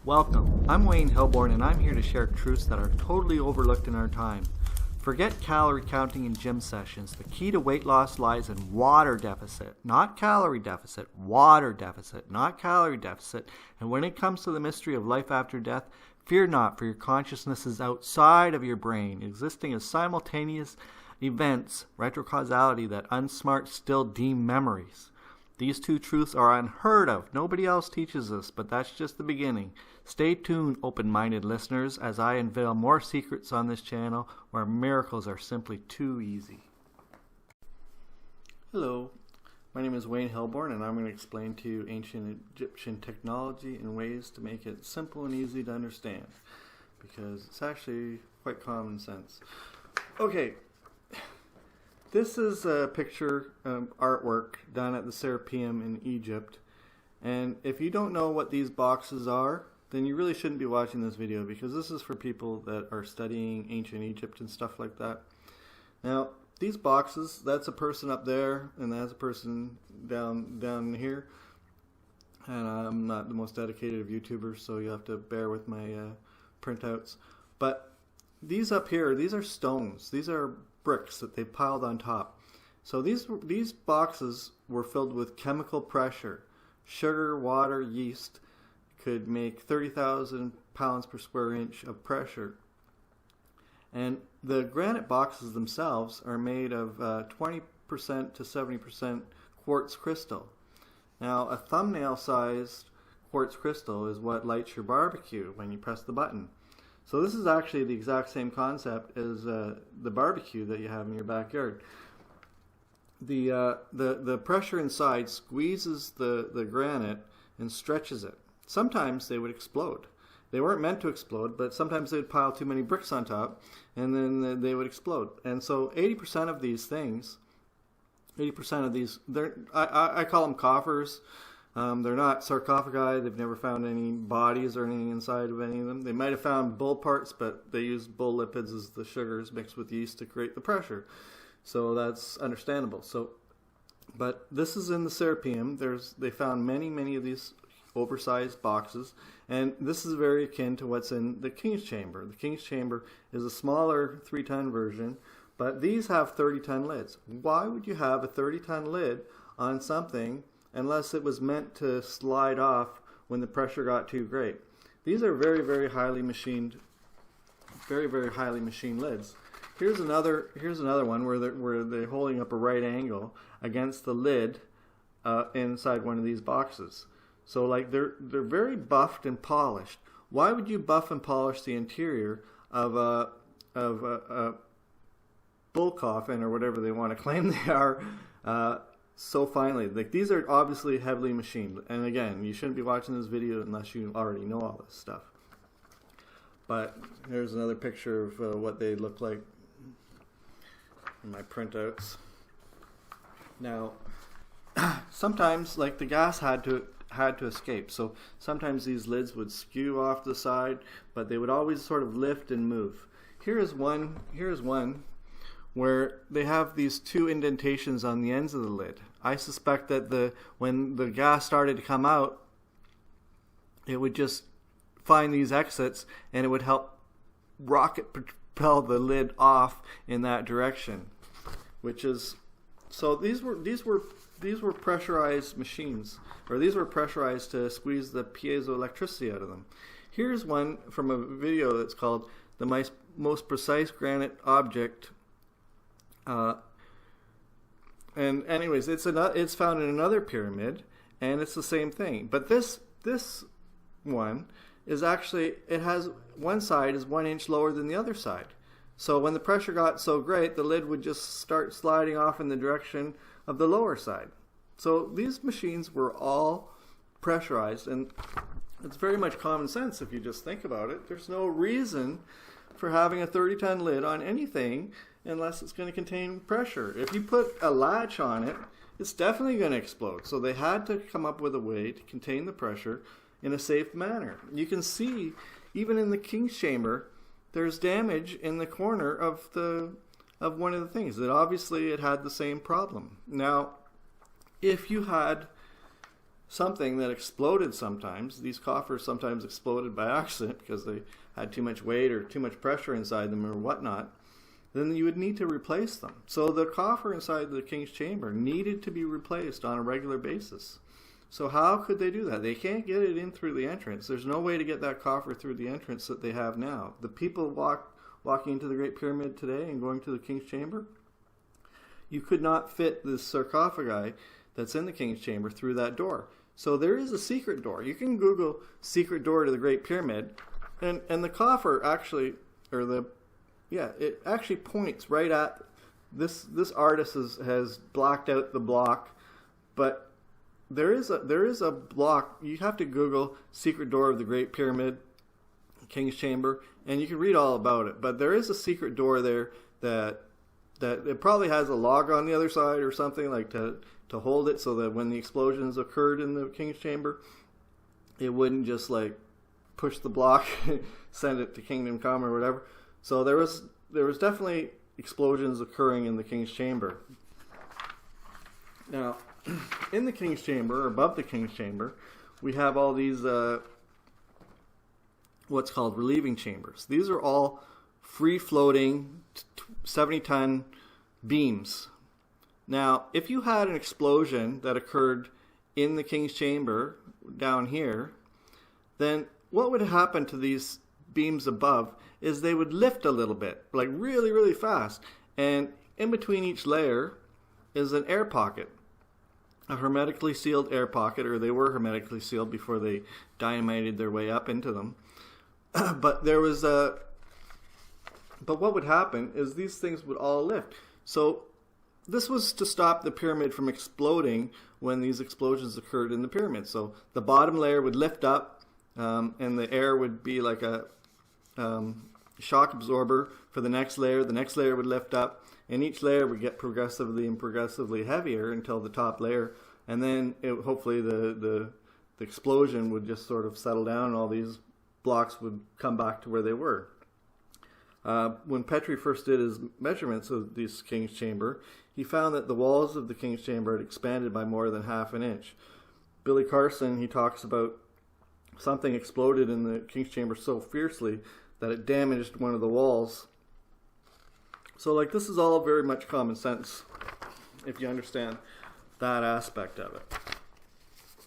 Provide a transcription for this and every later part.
Welcome, I'm Wayne Hilborn and I'm here to share truths that are totally overlooked in our time. Forget calorie counting in gym sessions. The key to weight loss lies in water deficit, not calorie deficit. Water deficit, not calorie deficit. And when it comes to the mystery of life after death, fear not, for your consciousness is outside of your brain, existing as simultaneous events, retrocausality that unsmart still deem memories. These two truths are unheard of. Nobody else teaches this, but that's just the beginning. Stay tuned, open-minded listeners, as I unveil more secrets on this channel where miracles are simply too easy. Hello, my name is Wayne Hilborn, and I'm going to explain to you ancient Egyptian technology in ways to make it simple and easy to understand, because it's actually quite common sense. Okay. This is a picture artwork done at the Serapeum in Egypt, and if you don't know what these boxes are, then you really shouldn't be watching this video, because this is for people that are studying ancient Egypt and stuff like that. Now, these boxes, that's a person up there, and that's a person down here, and I'm not the most dedicated of YouTubers, so you have to bear with my printouts. But these up here, these are stones. These are bricks that they piled on top. So these boxes were filled with chemical pressure. Sugar, water, yeast could make 30,000 pounds per square inch of pressure. And the granite boxes themselves are made of 20% to 70% quartz crystal. Now, a thumbnail-sized quartz crystal is what lights your barbecue when you press the button. So this is actually the exact same concept as the barbecue that you have in your backyard. The pressure inside squeezes the granite and stretches it. Sometimes they would explode. They weren't meant to explode, but sometimes they would pile too many bricks on top, and then they would explode. And so 80% of these things, 80% of these, I call them coffers. They're not sarcophagi. They've never found any bodies or anything inside of any of them. They might have found bull parts, but they use bull lipids as the sugars mixed with yeast to create the pressure. So that's understandable. But this is in the Serapeum. They found many of these oversized boxes, and this is very akin to what's in the King's Chamber. The King's Chamber is a smaller 3-ton version, but these have 30-ton lids. Why would you have a 30-ton lid on something unless it was meant to slide off when the pressure got too great? These are very highly machined lids. Here's another one where they're holding up a right angle against the lid inside one of these boxes. So like they're very buffed and polished. Why would you buff and polish the interior of a bull coffin or whatever they want to claim they are? So finally, like, these are obviously heavily machined, and again, you shouldn't be watching this video unless you already know all this stuff. But here's another picture of what they look like in my printouts. Now, sometimes, like, the gas had to escape, so sometimes these lids would skew off the side, but they would always sort of lift and move. Here's one where they have these two indentations on the ends of the lid. I suspect that when the gas started to come out, it would just find these exits and it would help rocket propel the lid off in that direction. So these were pressurized machines, or these were pressurized to squeeze the piezoelectricity out of them. Here's one from a video that's called "The Most Precise Granite Object." And anyways, it's found in another pyramid, and it's the same thing. But this one is actually, it has one side is 1 inch lower than the other side. So when the pressure got so great, the lid would just start sliding off in the direction of the lower side. So these machines were all pressurized, and it's very much common sense if you just think about it. There's no reason for having a 30-ton lid on anything unless it's going to contain pressure. If you put a latch on it, it's definitely going to explode. So they had to come up with a way to contain the pressure in a safe manner. You can see, even in the King's Chamber, there's damage in the corner of one of the things. That obviously it had the same problem. Now, if you had something that exploded sometimes. These coffers sometimes exploded by accident because they had too much weight or too much pressure inside them or whatnot. Then you would need to replace them. So the coffer inside the king's chamber needed to be replaced on a regular basis. So how could they do that? They can't get it in through the entrance. There's no way to get that coffer through the entrance that they have now. The people walking into the Great Pyramid today and going to the king's chamber, you could not fit the sarcophagi that's in the king's chamber through that door. So there is a secret door. You can Google secret door to the Great Pyramid, and the coffer actually, it actually points right at this. This artist has blacked out the block, but there is a block. You have to Google secret door of the Great Pyramid, King's Chamber, and you can read all about it. But there is a secret door there that it probably has a log on the other side or something like to hold it, so that when the explosions occurred in the King's Chamber, it wouldn't just like push the block, send it to Kingdom Come or whatever. So there was definitely explosions occurring in the King's Chamber. Now, in the King's Chamber, above the King's Chamber, we have all these what's called relieving chambers. These are all free-floating 70-ton beams. Now, if you had an explosion that occurred in the King's Chamber down here, then what would happen to these beams above is they would lift a little bit, like really, really fast. And in between each layer is an air pocket, a hermetically sealed air pocket, or they were hermetically sealed before they dynamited their way up into them. But what would happen is these things would all lift. So this was to stop the pyramid from exploding when these explosions occurred in the pyramid. So the bottom layer would lift up, and the air would be like a shock absorber for the next layer. The next layer would lift up, and each layer would get progressively heavier until the top layer, and then hopefully the explosion would just sort of settle down, and all these blocks would come back to where they were. When Petrie first did his measurements of this King's Chamber, he found that the walls of the King's Chamber had expanded by more than half an inch. Billy Carson, he talks about something exploded in the King's Chamber so fiercely that it damaged one of the walls. So like, this is all very much common sense if you understand that aspect of it.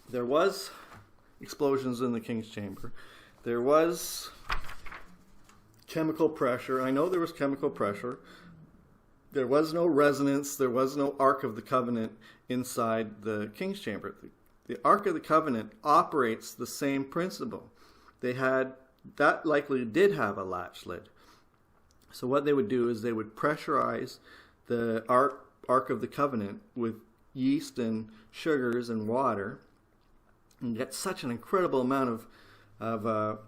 There was explosions in the King's Chamber. There was chemical pressure. I know there was chemical pressure. There was no resonance. There was no Ark of the Covenant inside the King's Chamber. The Ark of the Covenant operates the same principle. That likely did have a latch lid. So what they would do is they would pressurize the Ark of the Covenant with yeast and sugars and water, and get such an incredible amount of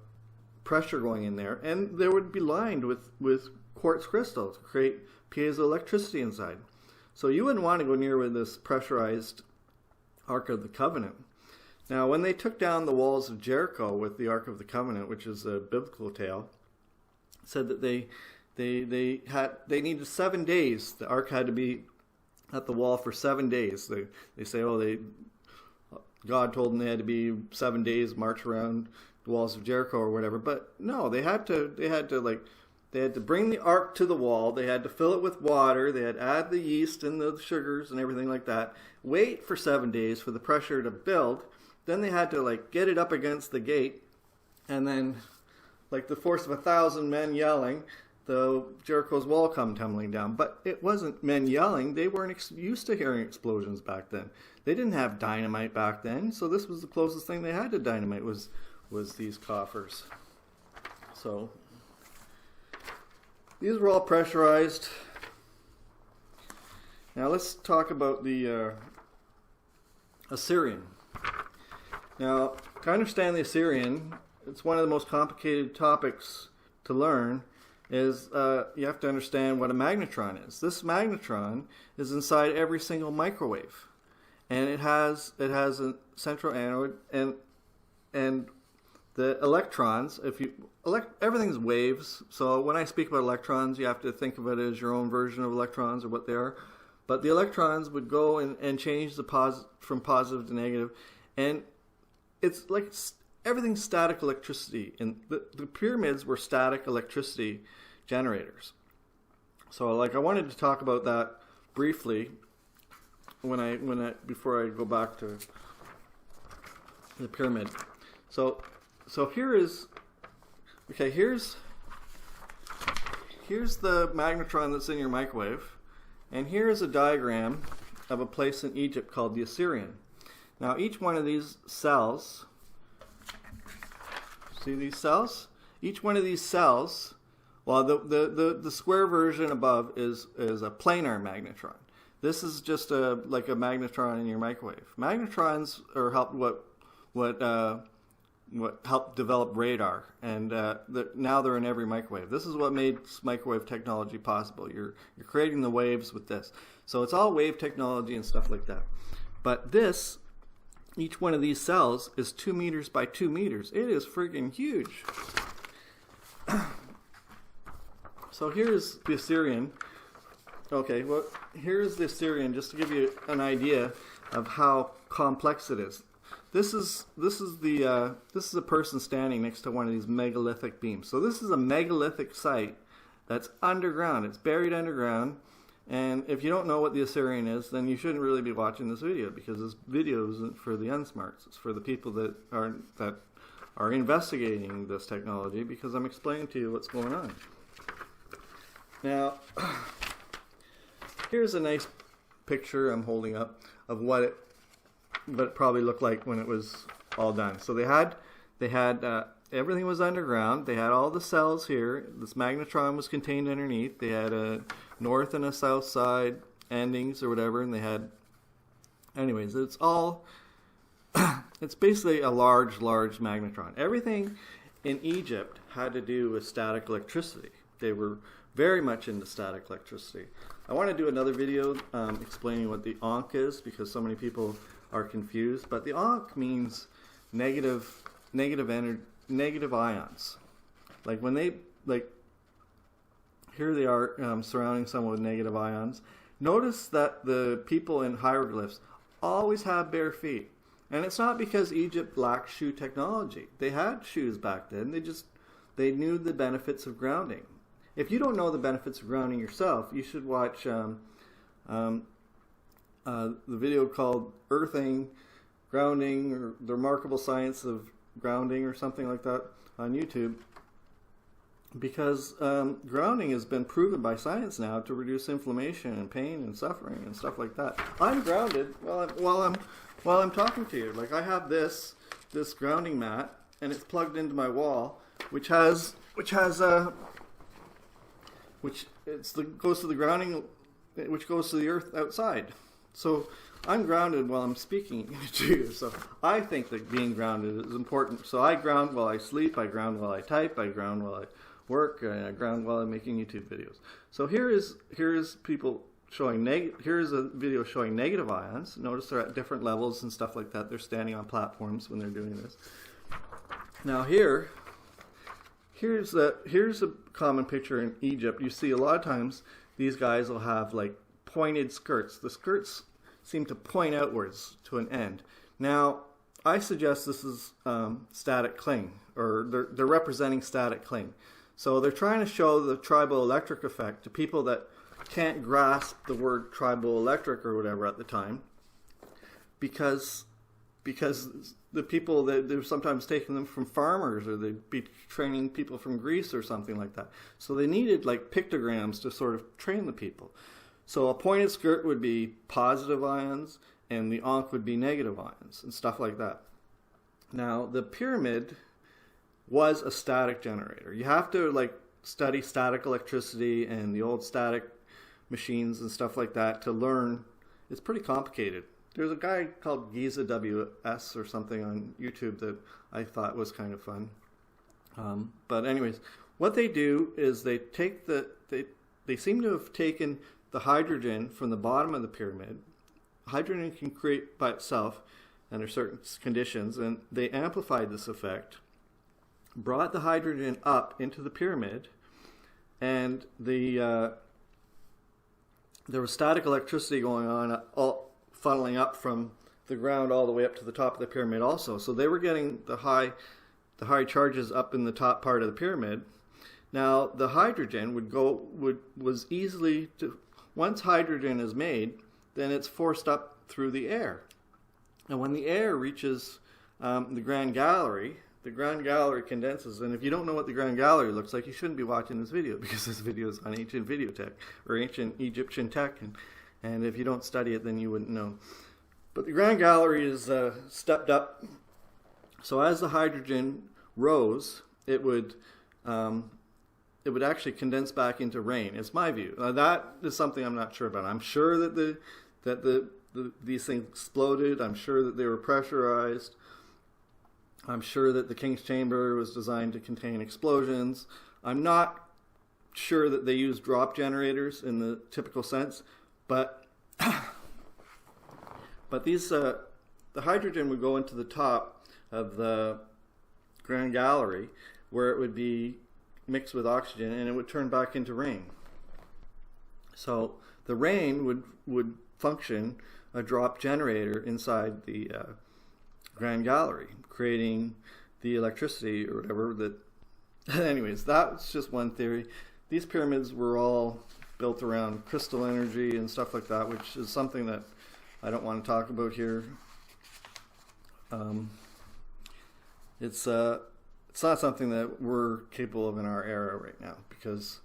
pressure going in there, and they would be lined with quartz crystal to create piezoelectricity inside. So you wouldn't want to go near with this pressurized Ark of the Covenant. Now, when they took down the walls of Jericho with the Ark of the Covenant, which is a biblical tale, said that they needed 7 days. The Ark had to be at the wall for 7 days. They say, God told them they had to be 7 days, march around the walls of Jericho or whatever. But no, they had to bring the Ark to the wall. They had to fill it with water. They had to add the yeast and the sugars and everything like that. Wait for 7 days for the pressure to build. Then they had to get it up against the gate, and then the force of 1,000 men yelling, the Jericho's wall come tumbling down. But it wasn't men yelling. They weren't used to hearing explosions back then. They didn't have dynamite back then, so this was the closest thing they had to dynamite was these coffers. So these were all pressurized. Now let's talk about the Assyrian. Now, to understand the Assyrian, it's one of the most complicated topics to learn, is you have to understand what a magnetron is. This magnetron is inside every single microwave, and it has a central anode, and the electrons, everything's waves, so when I speak about electrons, you have to think of it as your own version of electrons or what they are. But the electrons would go and change from positive to negative, and it's like everything's static electricity, and the pyramids were static electricity generators. So like I wanted to talk about that briefly before I go back to the pyramid. So here's the magnetron that's in your microwave, and here's a diagram of a place in Egypt called the Assyrian. Now each one of these cells, see these cells? Each one of these cells, well, the square version above is a planar magnetron. This is just like a magnetron in your microwave. Magnetrons are what helped develop radar, and now they're in every microwave. This is what made microwave technology possible. You're creating the waves with this. So it's all wave technology and stuff like that. But each one of these cells is 2 meters by 2 meters. It is freaking huge. So here's the Assyrian. Okay, well, here's the Assyrian, just to give you an idea of how complex it is. This is a person standing next to one of these megalithic beams. So this is a megalithic site that's underground. It's buried underground. And if you don't know what the Assyrian is, then you shouldn't really be watching this video, because this video isn't for the unsmarts. It's for the people that are investigating this technology, because I'm explaining to you what's going on. Now, here's a nice picture I'm holding up of what it probably looked like when it was all done. So they had everything was underground. They had all the cells here. This magnetron was contained underneath. They had a north and a south side endings or whatever, and they had, anyways, it's all, it's basically a large magnetron. Everything in Egypt had to do with static electricity. They were very much into static electricity. I want to do another video explaining what the Ankh is, because so many people are confused. But the Ankh means negative ions. Like when they, like, here they are surrounding someone with negative ions. Notice that the people in hieroglyphs always have bare feet. And it's not because Egypt lacked shoe technology. They had shoes back then. They knew the benefits of grounding. If you don't know the benefits of grounding yourself, you should watch the video called Earthing, Grounding, or The Remarkable Science of Grounding, or something like that on YouTube. Because grounding has been proven by science now to reduce inflammation and pain and suffering and stuff like that. I'm grounded while I'm talking to you. Like, I have this grounding mat, and it's plugged into my wall, which goes to the grounding, which goes to the earth outside. So I'm grounded while I'm speaking to you. So I think that being grounded is important. So I ground while I sleep, I ground while I type, I ground while I work, and I ground while I'm making YouTube videos. So here's people showing here's a video showing negative ions. Notice they're at different levels and stuff like that. They're standing on platforms when they're doing this. Now here's a common picture in Egypt. You see a lot of times these guys will have like pointed skirts. The skirts seem to point outwards to an end. Now, I suggest this is static cling, or they're representing static cling. So they're trying to show the triboelectric effect to people that can't grasp the word triboelectric or whatever at the time, because the people that they're sometimes taking them from farmers, or they'd be training people from Greece or something like that. So they needed like pictograms to sort of train the people. So a pointed skirt would be positive ions, and the Ankh would be negative ions, and stuff like that. Now, the pyramid was a static generator. You have to like study static electricity and the old static machines and stuff like that to learn. It's pretty complicated. There's a guy called Giza WS or something on YouTube that I thought was kind of fun. But anyways, what they do is they take they seem to have taken the hydrogen from the bottom of the pyramid. Hydrogen can create by itself under certain conditions, and they amplified this effect, brought the hydrogen up into the pyramid, and there was static electricity going on, all funneling up from the ground all the way up to the top of the pyramid also. So they were getting the high charges up in the top part of the pyramid. Now the hydrogen was easily once hydrogen is made, then it's forced up through the air. And when the air reaches the Grand Gallery condenses. And if you don't know what the Grand Gallery looks like, you shouldn't be watching this video, because this video is on ancient video tech, or ancient Egyptian tech, and if you don't study it, then you wouldn't know. But the Grand Gallery is stepped up. So as the hydrogen rose, it would actually condense back into rain. It's my view. That is something I'm not sure about. I'm sure that these things exploded. I'm sure that they were pressurized. I'm sure that the King's Chamber was designed to contain explosions. I'm not sure that they used drop generators in the typical sense, but these the hydrogen would go into the top of the Grand Gallery, where it would be mixed with oxygen, and it would turn back into rain. So the rain would function a drop generator inside the Grand Gallery, creating the electricity or whatever that. Anyways, that's just one theory. These pyramids were all built around crystal energy and stuff like that, which is something that I don't want to talk about here. It's not something that we're capable of in our era right now, because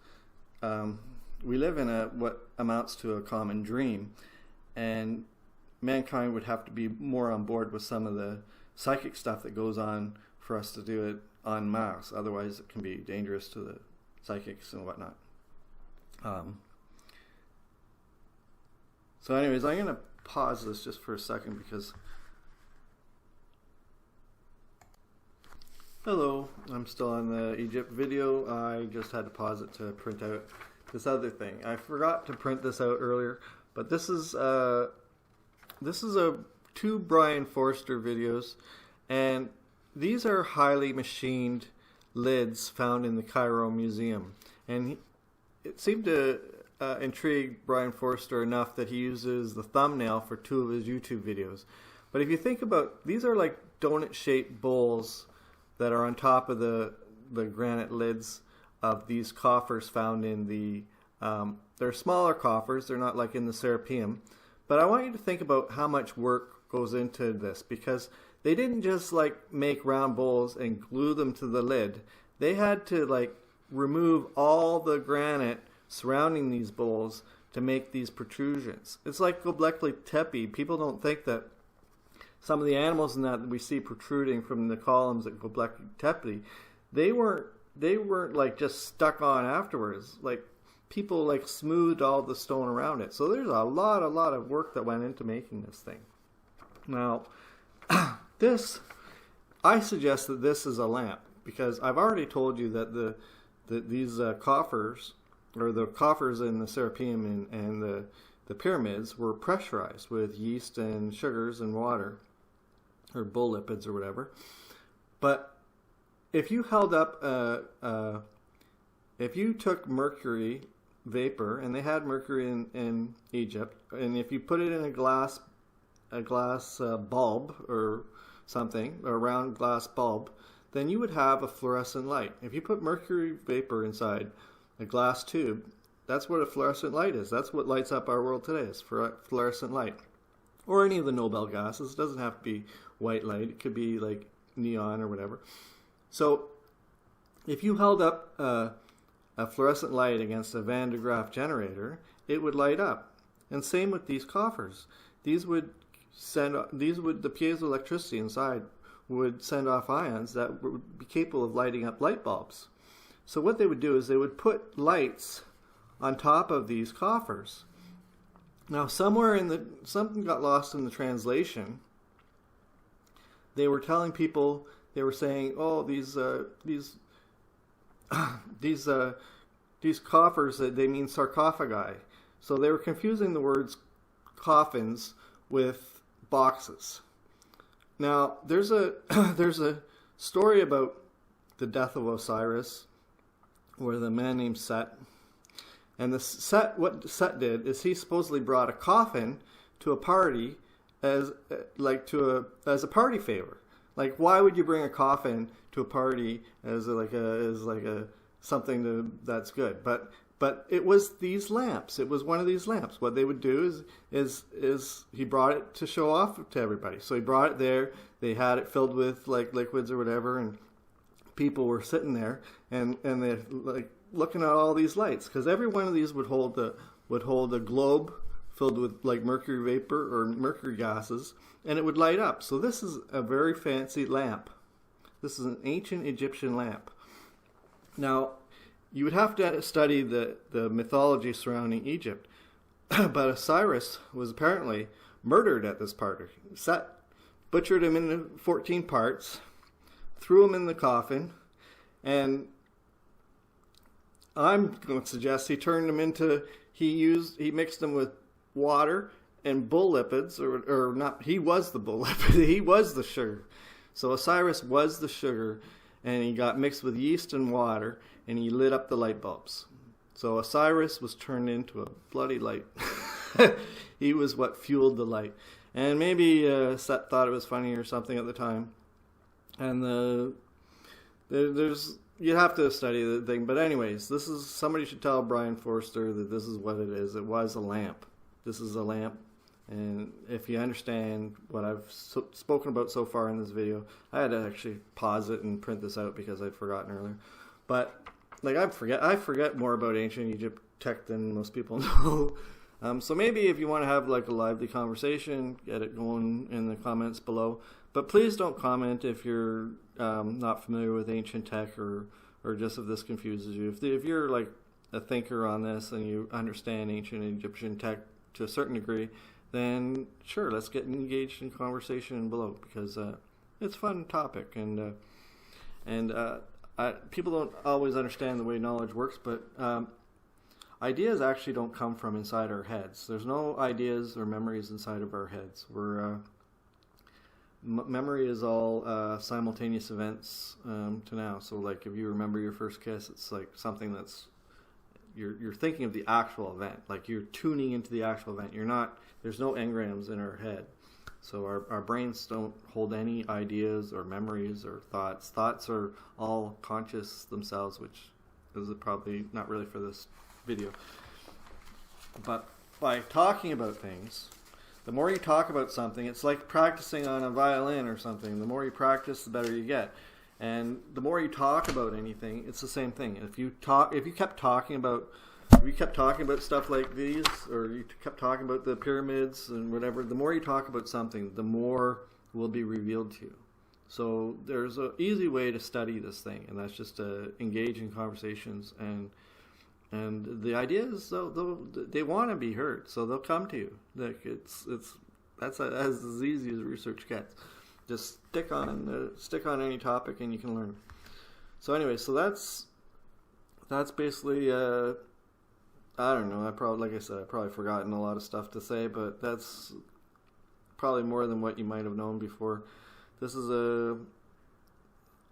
we live in what amounts to a common dream, and mankind would have to be more on board with some of the psychic stuff that goes on for us to do it en masse. Otherwise, it can be dangerous to the psychics and whatnot. So anyways, I'm going to pause this just for a second because... Hello, I'm still on the Egypt video. I just had to pause it to print out this other thing. I forgot to print this out earlier, but this is two Brian Forster videos, and these are highly machined lids found in the Cairo Museum. And it seemed to intrigue Brian Forster enough that he uses the thumbnail for two of his YouTube videos. But if you think about, these are like donut-shaped bowls that are on top of the granite lids of these coffers found in the, they're smaller coffers, they're not like in the Serapeum. But I want you to think about how much work goes into this, because they didn't just like make round bowls and glue them to the lid. They had to like remove all the granite surrounding these bowls to make these protrusions. It's like Göbekli Tepe. People don't think that some of the animals in that we see protruding from the columns at Göbekli Tepe, they weren't like just stuck on afterwards. Like people like smoothed all the stone around it. So there's a lot of work that went into making this thing. Now, I suggest that this is a lamp, because I've already told you that these coffers, or the coffers in the Serapeum and the pyramids, were pressurized with yeast and sugars and water, or bull lipids or whatever. But if you held up, if you took mercury vapor, and they had mercury in Egypt, and if you put it in a glass bulb or something, a round glass bulb, then you would have a fluorescent light. If you put mercury vapor inside a glass tube, that's what a fluorescent light is. That's what lights up our world today, is fluorescent light. Or any of the Nobel gases. It doesn't have to be white light. It could be like neon or whatever. So if you held up a fluorescent light against a Van de Graaff generator, it would light up. And same with these coffers. The piezoelectricity inside would send off ions that would be capable of lighting up light bulbs. So what they would do is they would put lights on top of these coffers. Now something got lost in the translation. They were telling people, they were saying, oh, these coffers, they mean sarcophagi. So they were confusing the words coffins with boxes. Now there's a story about the death of Osiris, where the man named Set, and what Set did is he supposedly brought a coffin to a party as as a party favor. Like, why would you bring a coffin to a party as a something that's good? But it was these lamps. It was one of these lamps. What they would do is he brought it to show off to everybody. So he brought it there. They had it filled with like liquids or whatever, and people were sitting there and they're like looking at all these lights, because every one of these would hold a globe filled with like mercury vapor or mercury gases, and it would light up. So this is a very fancy lamp. This is an ancient Egyptian lamp. Now, you would have to study the mythology surrounding Egypt, but Osiris was apparently murdered at this party. Set, butchered him into 14 parts, threw him in the coffin, and I'm going to suggest he turned them into, he mixed them with water and bull lipids, or not, he was the bull lipid, he was the sugar. So Osiris was the sugar, and he got mixed with yeast and water, and he lit up the light bulbs. So Osiris was turned into a bloody light. He was what fueled the light. And maybe Set thought it was funny or something at the time. And you'd have to study the thing. But anyways, somebody should tell Brian Forster that this is what it is. It was a lamp. This is a lamp. And if you understand what I've spoken about so far in this video, I had to actually pause it and print this out because I'd forgotten earlier. But like I forget more about ancient Egypt tech than most people know. So maybe if you want to have like a lively conversation, get it going in the comments below. But please don't comment if you're not familiar with ancient tech or just if this confuses you. If you're like a thinker on this and you understand ancient Egyptian tech to a certain degree, then sure, let's get engaged in conversation below, because it's a fun topic, and people don't always understand the way knowledge works, but ideas actually don't come from inside our heads. There's no ideas or memories inside of our heads. Memory is all simultaneous events to now. So like if you remember your first kiss, it's like something that's you're thinking of the actual event, like you're tuning into the actual event. There's no engrams in our head. So our brains don't hold any ideas or memories or thoughts. Thoughts are all conscious themselves, which is probably not really for this video. But by talking about things, the more you talk about something, it's like practicing on a violin or something. The more you practice, the better you get. And the more you talk about anything, it's the same thing. If you kept talking about stuff like these, or you kept talking about the pyramids and whatever, the more you talk about something, the more will be revealed to you. So there's an easy way to study this thing, and that's just to engage in conversations. And the idea is they want to be heard, so they'll come to you. Like that's as easy as research gets. Just stick on any topic and you can learn. So anyway, so that's basically I don't know. Like I said, I've probably forgotten a lot of stuff to say, but that's probably more than what you might have known before. This is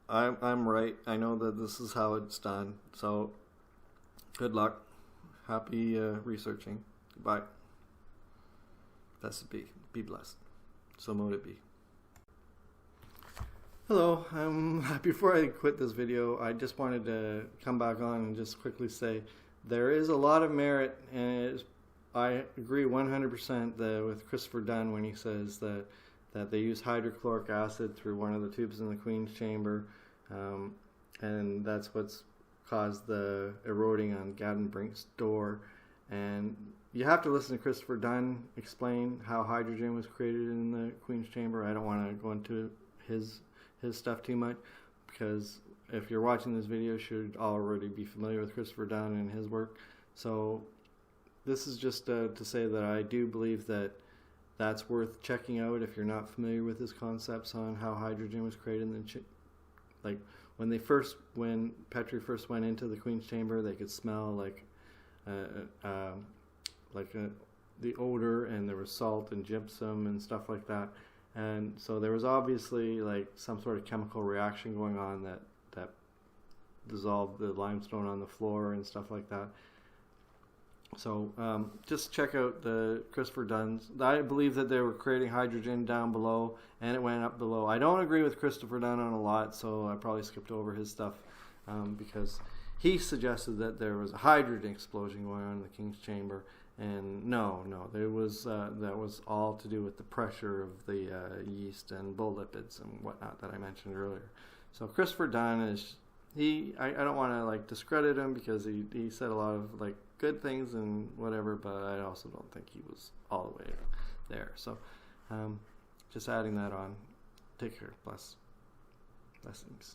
I'm right. I know that this is how it's done. So good luck. Happy researching. Goodbye. Blessed be. Be blessed. So mote it be. Hello, before I quit this video, I just wanted to come back on and just quickly say there is a lot of merit, and I agree 100% with Christopher Dunn when he says that they use hydrochloric acid through one of the tubes in the Queen's chamber, and that's what's caused the eroding on Gaddenbrink's door. And you have to listen to Christopher Dunn explain how hydrogen was created in the Queen's chamber. I don't want to go into his stuff too much, because if you're watching this video, you should already be familiar with Christopher Dunn and his work. So this is just to say that I do believe that that's worth checking out if you're not familiar with his concepts on how hydrogen was created. Like when Petrie first went into the Queen's chamber, they could smell the odor, and there was salt and gypsum and stuff like that. And so there was obviously like some sort of chemical reaction going on that dissolved the limestone on the floor and stuff like that. So just check out the Christopher Dunn's. I believe that they were creating hydrogen down below, and it went up below. I don't agree with Christopher Dunn on a lot, so I probably skipped over his stuff because he suggested that there was a hydrogen explosion going on in the King's Chamber, and no, there was that was all to do with the pressure of the yeast and bull lipids and whatnot that I mentioned earlier. So Christopher Dunn is I don't want to discredit him because he said a lot of good things and whatever, but I also don't think he was all the way there. So just adding that on. Take care. Blessings.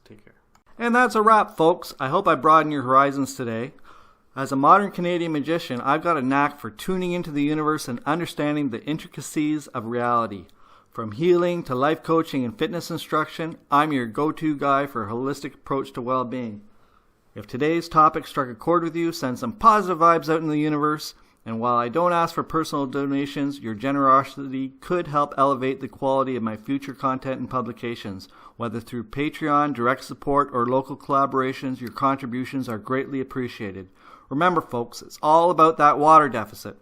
Take care. And that's a wrap, folks. I hope I broadened your horizons today. As a modern Canadian magician, I've got a knack for tuning into the universe and understanding the intricacies of reality. From healing to life coaching and fitness instruction, I'm your go-to guy for a holistic approach to well-being. If today's topic struck a chord with you, send some positive vibes out in the universe. And while I don't ask for personal donations, your generosity could help elevate the quality of my future content and publications. Whether through Patreon, direct support, or local collaborations, your contributions are greatly appreciated. Remember, folks, it's all about that water deficit.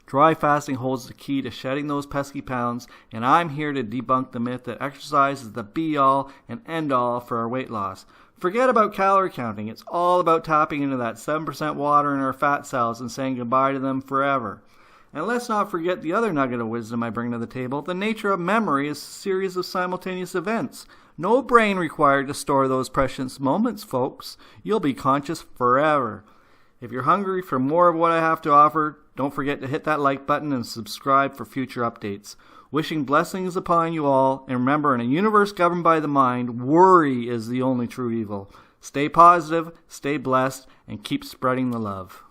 Dry fasting holds the key to shedding those pesky pounds, and I'm here to debunk the myth that exercise is the be-all and end-all for our weight loss. Forget about calorie counting. It's all about tapping into that 7% water in our fat cells and saying goodbye to them forever. And let's not forget the other nugget of wisdom I bring to the table. The nature of memory is a series of simultaneous events. No brain required to store those precious moments, folks. You'll be conscious forever. If you're hungry for more of what I have to offer, don't forget to hit that like button and subscribe for future updates. Wishing blessings upon you all, and remember, in a universe governed by the mind, worry is the only true evil. Stay positive, stay blessed, and keep spreading the love.